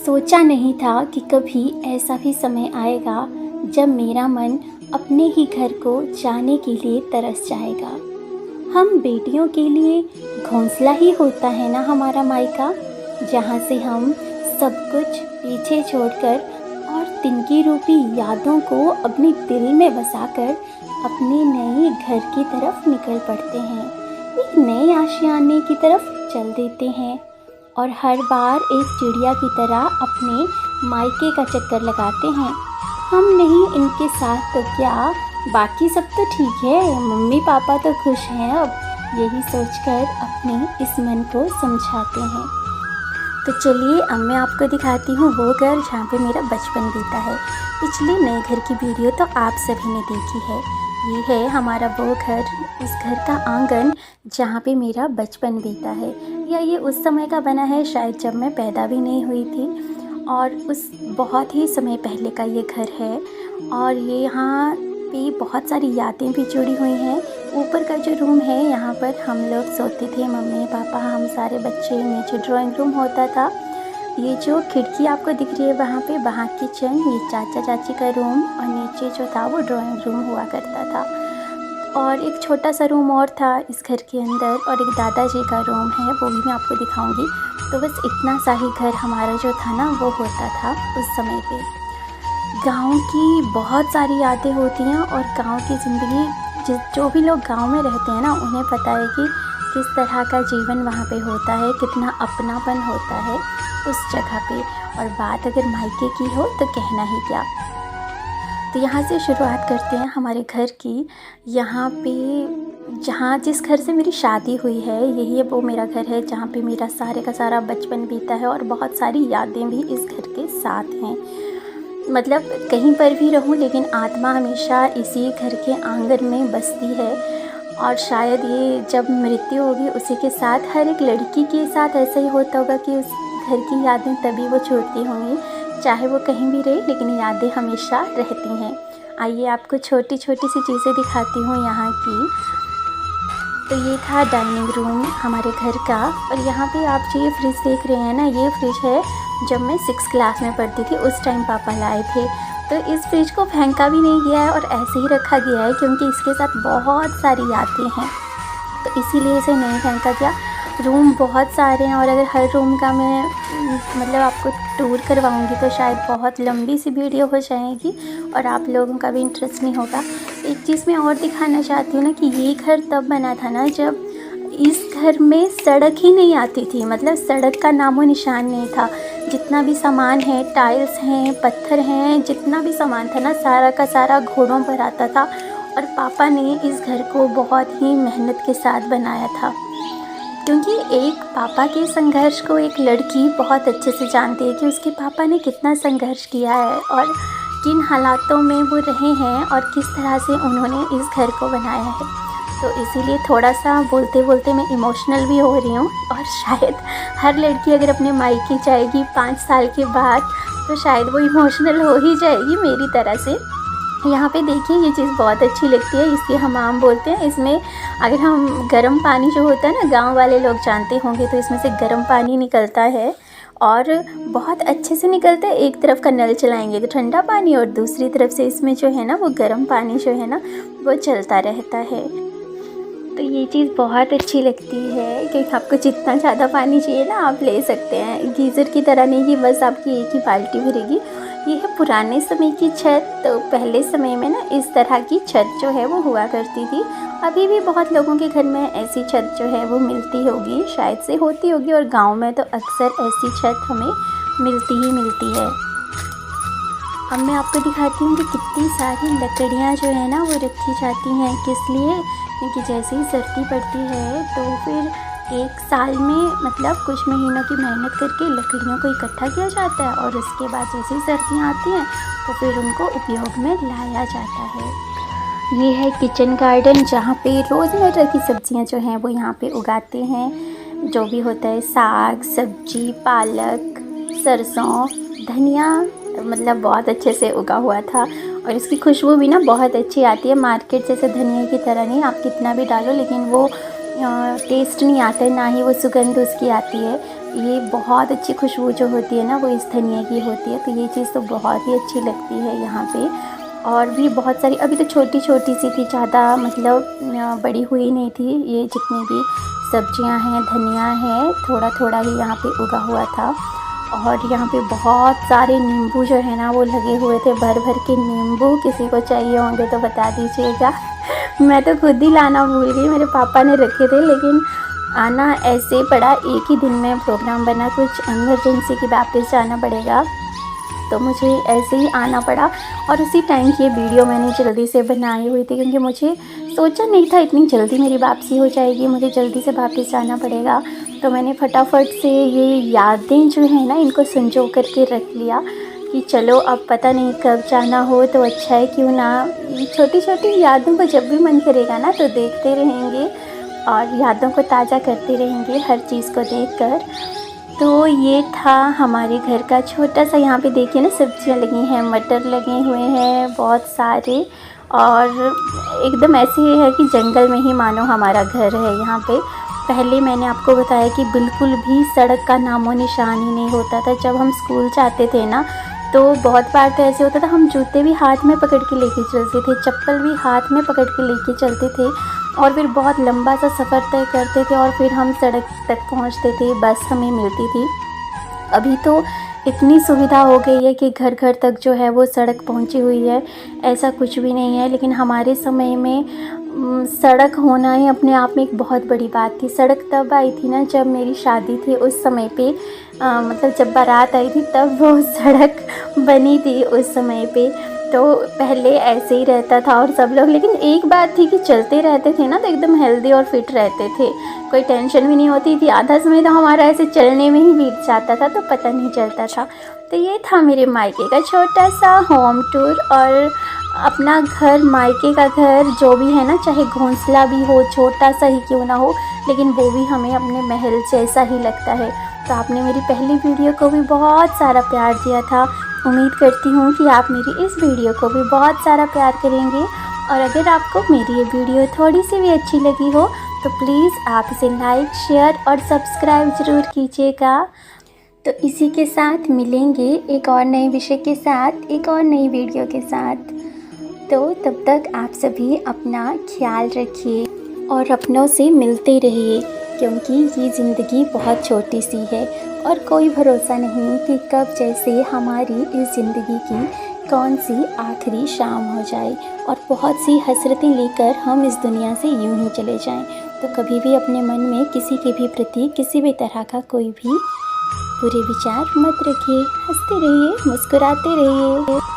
सोचा नहीं था कि कभी ऐसा भी समय आएगा जब मेरा मन अपने ही घर को जाने के लिए तरस जाएगा। हम बेटियों के लिए घोंसला ही होता है ना हमारा मायका, जहाँ से हम सब कुछ पीछे छोड़कर और तिनकी रूपी यादों को अपने दिल में बसाकर अपने नए घर की तरफ निकल पड़ते हैं, एक नए आशियाने की तरफ चल देते हैं और हर बार एक चिड़िया की तरह अपने मायके का चक्कर लगाते हैं। हम नहीं इनके साथ तो क्या, बाकी सब तो ठीक है, मम्मी पापा तो खुश हैं अब, यही सोचकर अपने इस मन को समझाते हैं। तो चलिए अब मैं आपको दिखाती हूँ वो घर जहाँ पे मेरा बचपन बीता है। पिछले नए घर की वीडियो तो आप सभी ने देखी है। ये है हमारा वो घर, उस घर का आंगन जहाँ पे मेरा बचपन बीता है, या ये उस समय का बना है शायद जब मैं पैदा भी नहीं हुई थी, और उस बहुत ही समय पहले का ये घर है। और ये यहाँ पे बहुत सारी यादें भी जुड़ी हुई हैं। ऊपर का जो रूम है यहाँ पर हम लोग सोते थे, मम्मी पापा हम सारे बच्चे। नीचे ड्राइंग रूम होता था। ये जो खिड़की आपको दिख रही है वहाँ पे, वहाँ किचन, ये चाचा चाची का रूम, और नीचे जो था वो ड्राइंग रूम हुआ करता था। और एक छोटा सा रूम और था इस घर के अंदर, और एक दादाजी का रूम है, वो भी मैं आपको दिखाऊंगी। तो बस इतना सा ही घर हमारा जो था ना वो होता था उस समय पे। गांव की बहुत सारी यादें होती हैं, और गांव की ज़िंदगी जो भी लोग गांव में रहते हैं ना उन्हें पता है कि किस तरह का जीवन वहाँ पे होता है, कितना अपनापन होता है उस जगह पे। और बात अगर मायके की हो तो कहना ही क्या। तो यहाँ से शुरुआत करते हैं हमारे घर की। यहाँ पे जहाँ जिस घर से मेरी शादी हुई है, यही वो मेरा घर है जहाँ पे मेरा सारे का सारा बचपन बीता है, और बहुत सारी यादें भी इस घर के साथ हैं। मतलब कहीं पर भी रहूं लेकिन आत्मा हमेशा इसी घर के आंगन में बसती है। और शायद ये जब मृत्यु होगी उसी के साथ, हर एक लड़की के साथ ऐसा ही होता होगा कि उस घर की यादें तभी वो छूटती होंगी, चाहे वो कहीं भी रहे, लेकिन यादें हमेशा रहती हैं। आइए आपको छोटी छोटी सी चीज़ें दिखाती हूँ यहाँ की। तो ये था डाइनिंग रूम हमारे घर का। और यहाँ पे आप जो ये फ्रिज देख रहे हैं ना, ये फ्रिज है जब मैं 6th क्लास में पढ़ती थी उस टाइम पापा लाए थे। तो इस फ्रिज को फेंका भी नहीं गया है और ऐसे ही रखा गया है, क्योंकि इसके साथ बहुत सारी यादें हैं, तो इसीलिए इसे नहीं फेंका गया। रूम बहुत सारे हैं, और अगर हर रूम का मैं मतलब आपको टूर करवाऊंगी तो शायद बहुत लंबी सी वीडियो हो जाएगी और आप लोगों का भी इंटरेस्ट नहीं होगा। एक चीज़ मैं और दिखाना चाहती हूँ ना, कि ये घर तब बना था ना जब इस घर में सड़क ही नहीं आती थी, मतलब सड़क का नामो निशान नहीं था। जितना भी सामान है, टाइल्स हैं, पत्थर हैं, जितना भी सामान था ना सारा का सारा घोड़ों पर आता था। और पापा ने इस घर को बहुत ही मेहनत के साथ बनाया था, क्योंकि एक पापा के संघर्ष को एक लड़की बहुत अच्छे से जानती है कि उसके पापा ने कितना संघर्ष किया है और किन हालातों में वो रहे हैं और किस तरह से उन्होंने इस घर को बनाया है। तो इसीलिए थोड़ा सा बोलते बोलते मैं इमोशनल भी हो रही हूँ। और शायद हर लड़की अगर अपने मायके जाएगी 5 साल के बाद तो शायद वो इमोशनल हो ही जाएगी मेरी तरह से। यहाँ पे देखिए ये चीज़ बहुत अच्छी लगती है, इसके हमाम बोलते हैं। इसमें अगर हम गर्म पानी जो होता है ना, गांव वाले लोग जानते होंगे, तो इसमें से गर्म पानी निकलता है और बहुत अच्छे से निकलता है। एक तरफ का नल चलाएंगे तो ठंडा पानी, और दूसरी तरफ से इसमें जो है ना वो गर्म पानी जो है ना वो चलता रहता है। तो ये चीज़ बहुत अच्छी लगती है, क्योंकि आपको जितना ज़्यादा पानी चाहिए ना आप ले सकते हैं। गीज़र की तरह नहीं कि बस आपकी एक ही बाल्टी भरेगी। ये है पुराने समय की छत। तो पहले समय में ना इस तरह की छत जो है वो हुआ करती थी। अभी भी बहुत लोगों के घर में ऐसी छत जो है वो मिलती होगी, शायद से होती होगी, और गांव में तो अक्सर ऐसी छत हमें मिलती ही मिलती है। अब मैं आपको दिखाती हूँ कि कितनी सारी लकड़ियाँ जो है ना वो रखी जाती हैं। किस लिए? क्योंकि जैसे ही सर्दी पड़ती है तो फिर एक साल में मतलब कुछ महीनों की मेहनत करके लकड़ियों को इकट्ठा किया जाता है, और उसके बाद जैसे ही सर्दियाँ आती हैं तो फिर उनको उपयोग में लाया जाता है। ये है किचन गार्डन, जहाँ पे रोज़मर्रा की सब्जियाँ जो हैं वो यहाँ पे उगाते हैं। जो भी होता है साग सब्जी, पालक, सरसों, धनिया, मतलब बहुत अच्छे से उगा हुआ था। और इसकी खुशबू भी ना बहुत अच्छी आती है, मार्केट जैसे धनिया की तरह नहीं। आप कितना भी डालो लेकिन वो टेस्ट नहीं आता है, ना ही वो सुगंध उसकी आती है। ये बहुत अच्छी खुशबू जो होती है ना वो इस धनिया की होती है, तो ये चीज़ तो बहुत ही अच्छी लगती है यहाँ पे। और भी बहुत सारी, अभी तो छोटी छोटी सी थी, ज़्यादा मतलब बड़ी हुई नहीं थी। ये जितनी भी सब्जियां हैं, धनिया है, थोड़ा थोड़ा ही यहाँ पे उगा हुआ था। और यहाँ पे बहुत सारे नींबू जो है ना वो लगे हुए थे, भर भर के नींबू। किसी को चाहिए होंगे तो बता दीजिएगा। मैं तो खुद ही लाना भूल गई, मेरे पापा ने रखे थे, लेकिन आना ऐसे पड़ा, एक ही दिन में प्रोग्राम बना, कुछ इमरजेंसी की वापस जाना पड़ेगा, तो मुझे ऐसे ही आना पड़ा। और उसी टाइम की ये वीडियो मैंने जल्दी से बनाई हुई थी, क्योंकि मुझे सोचा नहीं था इतनी जल्दी मेरी वापसी हो जाएगी, मुझे जल्दी से वापस जाना पड़ेगा। तो मैंने फटाफट से ये यादें जो है ना इनको संजो करके रख लिया कि चलो अब पता नहीं कब जाना हो तो अच्छा है, क्यों ना छोटी छोटी यादों को जब भी मन करेगा ना तो देखते रहेंगे और यादों को ताज़ा करते रहेंगे हर चीज़ को देखकर। तो ये था हमारे घर का छोटा सा, यहाँ पे देखिए ना सब्जियाँ लगी हैं, मटर लगे हुए हैं बहुत सारे, और एकदम ऐसे ही है कि जंगल में ही मानो हमारा घर है यहाँ पे। पहले मैंने आपको बताया कि बिल्कुल भी सड़क का नामो निशान ही नहीं होता था। जब हम स्कूल जाते थे ना तो बहुत बार तो ऐसे होता था, हम जूते भी हाथ में पकड़ के लेके चलते थे, चप्पल भी हाथ में पकड़ के लेके चलते थे, और फिर बहुत लंबा सा सफ़र तय करते थे और फिर हम सड़क तक पहुंचते थे, बस हमें मिलती थी। अभी तो इतनी सुविधा हो गई है कि घर घर तक जो है वो सड़क पहुंची हुई है, ऐसा कुछ भी नहीं है। लेकिन हमारे समय में सड़क होना ही अपने आप में एक बहुत बड़ी बात थी। सड़क तब आई थी ना जब मेरी शादी थी, उस समय पे मतलब जब बारात आई थी तब वो सड़क बनी थी उस समय पे। तो पहले ऐसे ही रहता था और सब लोग, लेकिन एक बात थी कि चलते रहते थे ना तो एकदम हेल्दी और फिट रहते थे, कोई टेंशन भी नहीं होती थी। आधा समय तो हमारा ऐसे चलने में ही बीत जाता था, तो पता नहीं चलता था। तो ये था मेरे मायके का छोटा सा होम टूर। और अपना घर, मायके का घर जो भी है ना, चाहे घोंसला भी हो, छोटा सा ही क्यों ना हो, लेकिन वो भी हमें अपने महल जैसा ही लगता है। तो आपने मेरी पहली वीडियो को भी बहुत सारा प्यार दिया था, उम्मीद करती हूँ कि आप मेरी इस वीडियो को भी बहुत सारा प्यार करेंगे। और अगर आपको मेरी ये वीडियो थोड़ी सी भी अच्छी लगी हो तो प्लीज़ आप इसे लाइक, शेयर और सब्सक्राइब ज़रूर कीजिएगा। तो इसी के साथ मिलेंगे एक और नए विषय के साथ, एक और नई वीडियो के साथ। तो तब तक आप सभी अपना ख्याल रखिए और अपनों से मिलते रहिए, क्योंकि ये ज़िंदगी बहुत छोटी सी है और कोई भरोसा नहीं कि कब जैसे हमारी इस ज़िंदगी की कौन सी आखिरी शाम हो जाए और बहुत सी हसरतें लेकर हम इस दुनिया से यूं ही चले जाएं। तो कभी भी अपने मन में किसी के भी प्रति किसी भी तरह का कोई भी बुरे विचार मत रखिए। हंसते रहिए, मुस्कुराते रहिए।